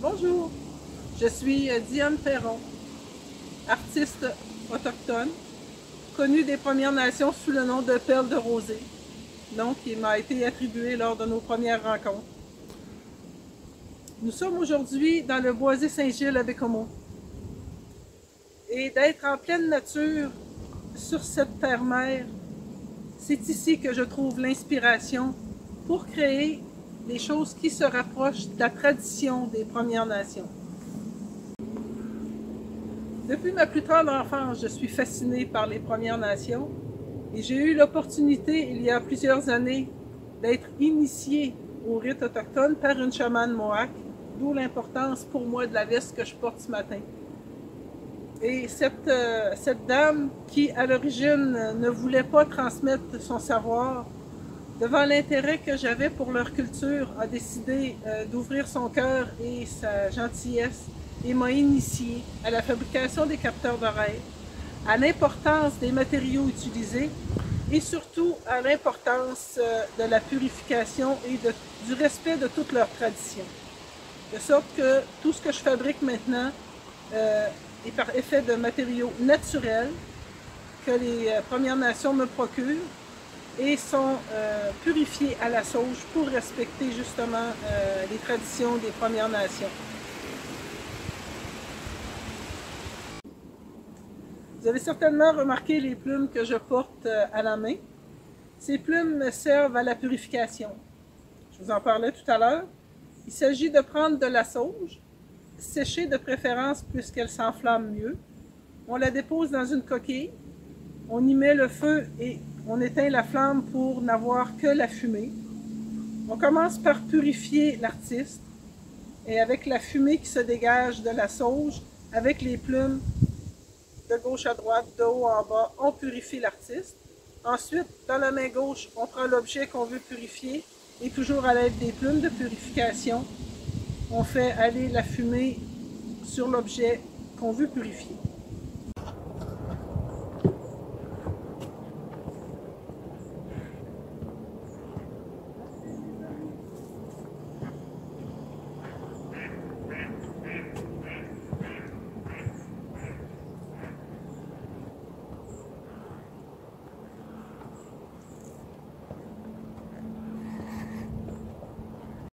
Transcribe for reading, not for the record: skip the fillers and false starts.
Bonjour, je suis Diane Perron, artiste autochtone, connue des Premières Nations sous le nom de Perle de Rosée. Donc, il m'a été attribué lors de nos premières rencontres. Nous sommes aujourd'hui dans le boisé Saint-Gilles à Bécomo. Et d'être en pleine nature sur cette terre-mère, c'est ici que je trouve l'inspiration pour créer des choses qui se rapprochent de la tradition des Premières Nations. Depuis ma plus tendre enfance, je suis fascinée par les Premières Nations et j'ai eu l'opportunité, il y a plusieurs années, d'être initiée au rite autochtone par une chamane mohawk, d'où l'importance pour moi de la veste que je porte ce matin. Et cette dame qui, à l'origine, ne voulait pas transmettre son savoir, devant l'intérêt que j'avais pour leur culture, a décidé d'ouvrir son cœur et sa gentillesse et m'a initié à la fabrication des capteurs d'oreilles, à l'importance des matériaux utilisés et surtout à l'importance de la purification et du respect de toutes leurs traditions. De sorte que tout ce que je fabrique maintenant est par effet de matériaux naturels que les Premières Nations me procurent et sont purifiés à la sauge pour respecter justement les traditions des Premières Nations. Vous avez certainement remarqué les plumes que je porte à la main. Ces plumes me servent à la purification. Je vous en parlais tout à l'heure. Il s'agit de prendre de la sauge, séchée de préférence puisqu'elle s'enflamme mieux. On la dépose dans une coquille, on y met le feu et on éteint la flamme pour n'avoir que la fumée. On commence par purifier l'artiste et avec la fumée qui se dégage de la sauge, avec les plumes de gauche à droite, de haut en bas, on purifie l'artiste. Ensuite, dans la main gauche, on prend l'objet qu'on veut purifier et toujours à l'aide des plumes de purification, on fait aller la fumée sur l'objet qu'on veut purifier.